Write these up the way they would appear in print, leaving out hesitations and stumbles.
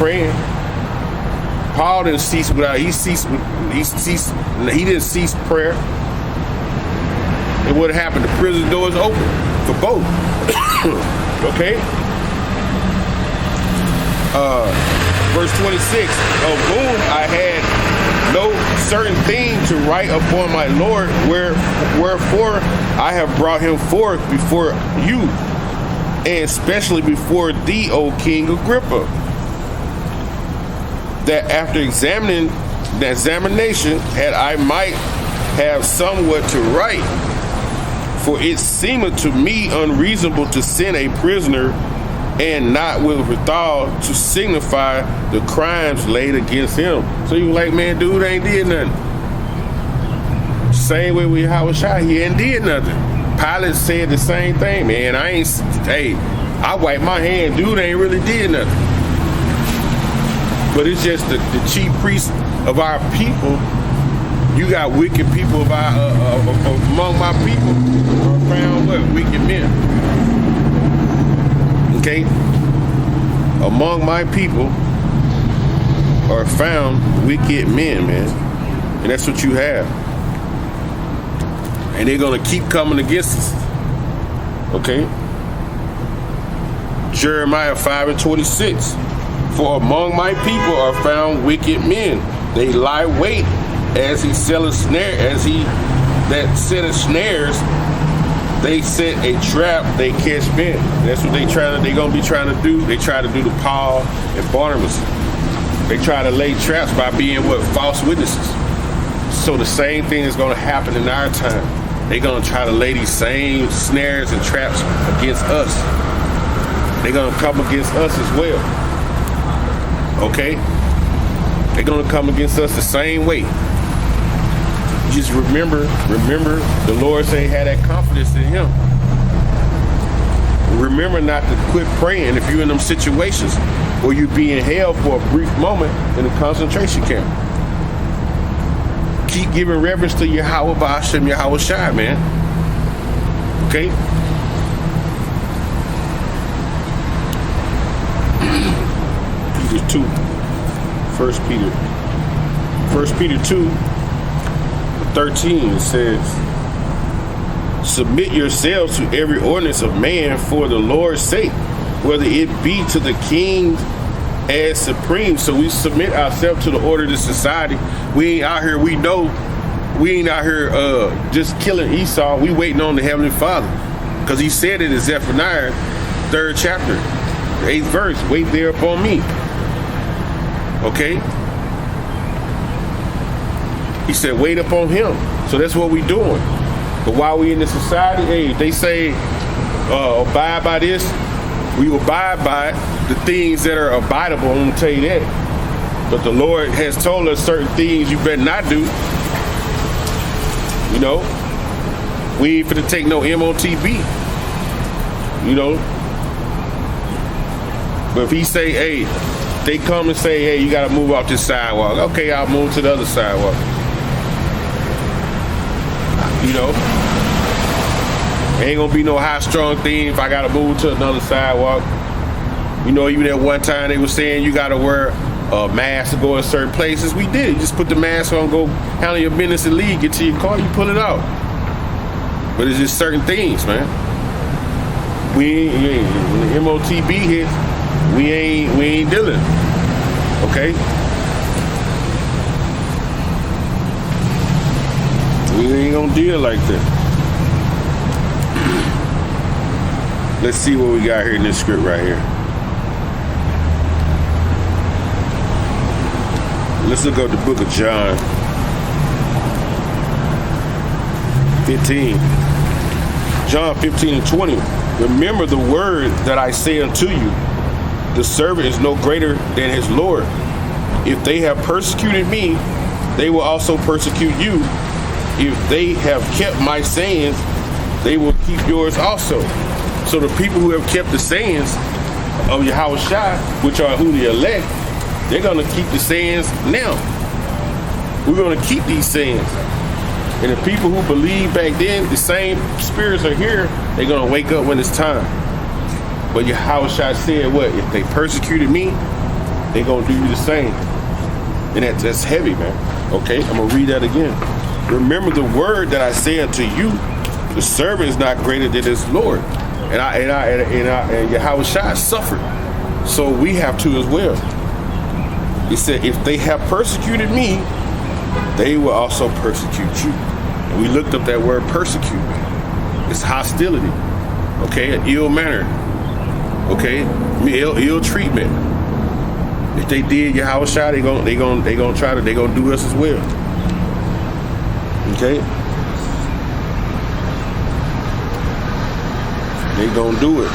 praying. Paul didn't cease he didn't cease prayer. And what happened? The prison doors open for both. Okay? Verse 26, of whom I had no certain thing to write upon my Lord, wherefore I have brought him forth before you, and especially before thee, O King Agrippa, that after examining the examination, had I might have somewhat to write, for it seemeth to me unreasonable to send a prisoner, and not withal to signify the crimes laid against him. So you like, man, dude ain't did nothing. Same way with Yahushua, he ain't did nothing. Pilate said the same thing, man. I wipe my hand, dude ain't really did nothing. But it's just the chief priest of our people. You got wicked people among my people are found what? Wicked men. Okay? Among my people are found wicked men, man. And that's what you have. And they're going to keep coming against us. Okay? Jeremiah 5:26. For among my people are found wicked men. They lie wait as he selleth snare, as he that setteth snares. They set a trap, they catch men. That's what they gonna be trying to do. They try to do to Paul and Barnabas. They try to lay traps by being false witnesses. So the same thing is gonna happen in our time. They're gonna try to lay these same snares and traps against us. They're gonna come against us as well. Okay? They're gonna come against us the same way. Just remember, the Lord say have that confidence in him. Remember not to quit praying if you're in them situations or you being held for a brief moment in a concentration camp. Keep giving reverence to Yahweh Ba'ashem Yahweh Shai, man. Okay? Peter 2. 1 Peter 2:13 says, submit yourselves to every ordinance of man for the Lord's sake, whether it be to the king as supreme. So we submit ourselves to the order of the society. We ain't out here, we ain't out here just killing Esau. We waiting on the Heavenly Father. Because he said it in Zephaniah 3rd chapter, 8th verse, wait there upon me. Okay? He said, wait upon him. So that's what we doing. But while we in the society, hey, they say, abide by this, we abide by the things that are abidable. I'm going to tell you that. But the Lord has told us certain things you better not do. You know, we ain't finna take no MOTB. You know. But if he say, hey, they come and say, hey, you got to move off this sidewalk. Okay, I'll move to the other sidewalk. You know, ain't gonna be no high strong thing if I gotta move to another sidewalk. You know, even at one time they were saying you gotta wear a mask to go in certain places. We did. You just put the mask on, go handle your business and leave, get to your car, you pull it out. But it's just certain things, man. When the MOTB hits, we ain't dealing. Okay? We ain't gonna deal like that. Let's see what we got here in this script right here. Let's look up the book of John 15. John 15:20. Remember the word that I say unto you, the servant is no greater than his Lord. If they have persecuted me, they will also persecute you. If they have kept my sayings, they will keep yours also. So the people who have kept the sayings of Yahweh Shai, which are who the elect, they're going to keep the sayings now. We're going to keep these sayings. And the people who believe back then, the same spirits are here, they're going to wake up when it's time. But Yahweh Shai said what? If they persecuted me, they gonna do you the same. And that's heavy, man. Okay, I'm gonna read that again. Remember the word that I say unto you, the servant is not greater than his Lord. And Yahweh Shai suffered. So we have to as well. He said, if they have persecuted me, they will also persecute you. And we looked up that word persecute. It's hostility. Okay, an ill manner. Okay, ill treatment. If they did Yahweh Shai, they gonna do us as well. Okay, they gonna do it.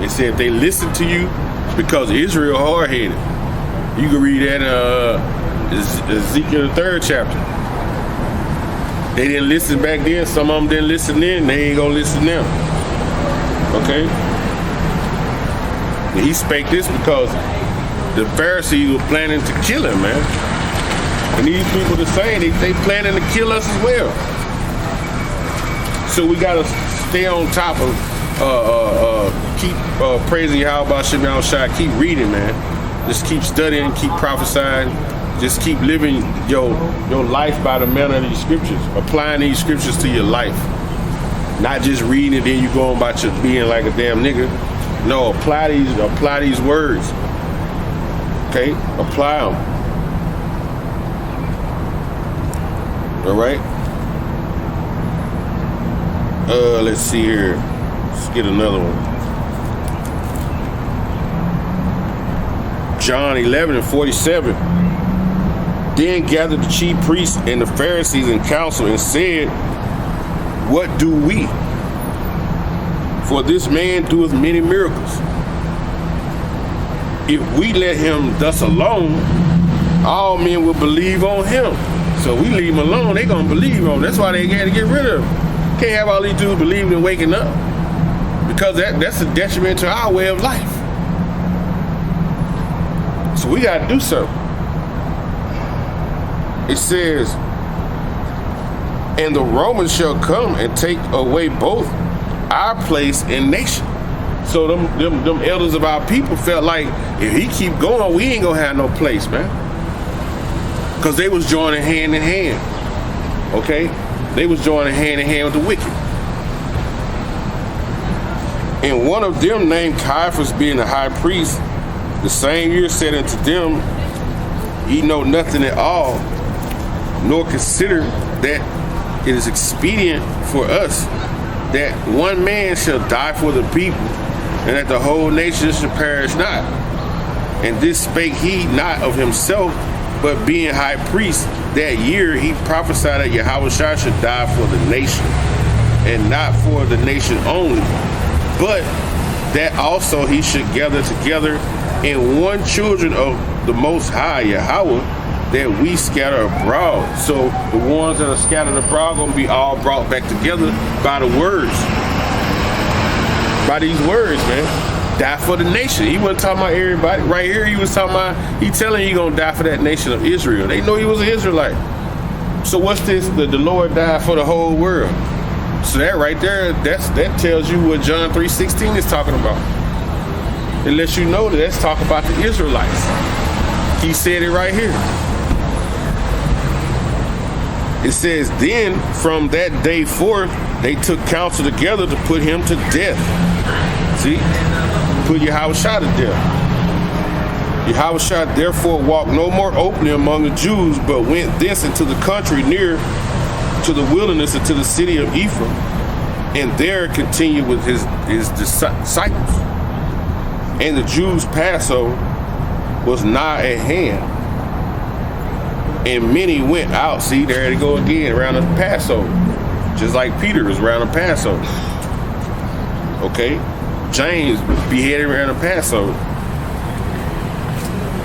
They said if they listen to you, because Israel hard-headed. You can read that Ezekiel the 3rd chapter. They didn't listen back then. Some of them didn't listen then. They ain't gonna listen now. Okay? And he spake this because the Pharisees were planning to kill him, man. And these people the same. They planning to kill us as well. So we gotta stay on top of keep praising Yahweh Shem Shai. Keep reading, man. Just keep studying, keep prophesying. Just keep living your life by the manner of these scriptures. Applying these scriptures to your life. Not just reading it, then you go on about your being like a damn nigga. No, apply these words. Okay? Apply them. All right? Let's see here. Let's get another one. John 11:47. Then gathered the chief priests and the Pharisees in council and said, what do we? For this man doeth many miracles. If we let him thus alone, all men will believe on him. So we leave him alone, they gonna believe on him. That's why they got to get rid of him. Can't have all these dudes believing and waking up. Because that's a detriment to our way of life. So we got to do something. It says, and the Romans shall come and take away both our place and nation. So them elders of our people felt like if he keep going, we ain't gonna have no place, man. Because they was joining hand in hand. Okay? They was joining hand in hand with the wicked. And one of them named Caiaphas, being the high priest, the same year said unto them, ye know nothing at all, nor consider that it is expedient for us that one man shall die for the people, and that the whole nation should perish not. And this spake he not of himself, but being high priest, that year he prophesied that Yahweh Shai should die for the nation, and not for the nation only, but that also he should gather together in one children of the Most High Yahweh, that we scatter abroad. So the ones that are scattered abroad gonna be all brought back together by the words. By these words, man. Die for the nation. He wasn't talking about everybody. Right here, he was talking about, he telling you he gonna die for that nation of Israel. They know he was an Israelite. So what's this? The Lord died for the whole world. So that right there, that tells you what John 3:16 is talking about. It lets you know that that's talking about the Israelites. He said it right here. It says, then from that day forth, they took counsel together to put him to death. See? Put Yahweh Shai to death. Yahweh Shai therefore walked no more openly among the Jews, but went thence into the country near to the wilderness and to the city of Ephraim, and there continued with his disciples. And the Jews' Passover was nigh at hand. And many went out. See, there they go again, around the Passover. Just like Peter was around the Passover. Okay? James beheaded around the Passover.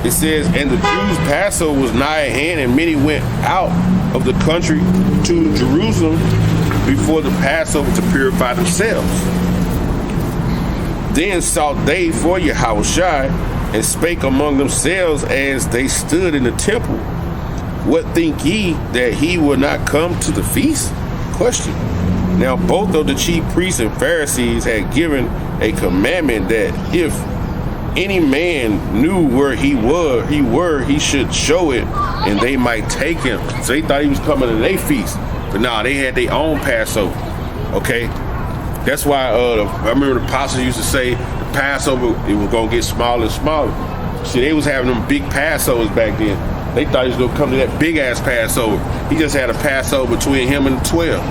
It says, and the Jews' Passover was nigh at hand, and many went out of the country to Jerusalem before the Passover to purify themselves. Then sought they for Yahweh Shai, and spake among themselves as they stood in the temple, what think ye, that he will not come to the feast? Question. Now both of the chief priests and Pharisees had given a commandment that if any man knew where he should show it, and they might take him. So they thought he was coming to their feast, but nah, they had their own Passover. Okay, that's why I remember the apostles used to say the Passover, it was gonna get smaller and smaller. See, they was having them big Passovers back then. They thought he was gonna come to that big ass Passover. He just had a Passover between him and the 12.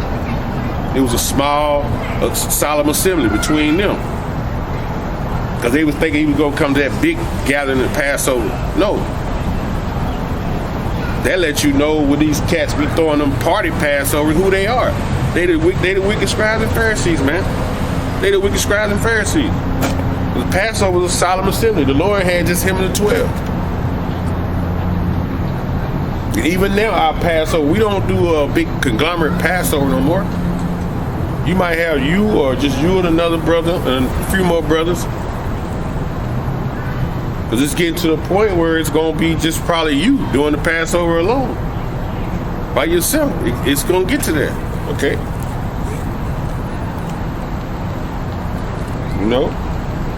It was a small, solemn assembly between them. Because they was thinking he was going to come to that big gathering at Passover. No. That lets you know when these cats be throwing them party Passovers, who they are. They the wicked scribes and Pharisees, man. They the wicked scribes and Pharisees. The Passover was a solemn assembly. The Lord had just him and the 12. And even now, our Passover, we don't do a big conglomerate Passover no more. You might have you or just you and another brother and a few more brothers. Because it's getting to the point where it's going to be just probably you doing the Passover alone. By yourself. It's going to get to that. Okay? You know?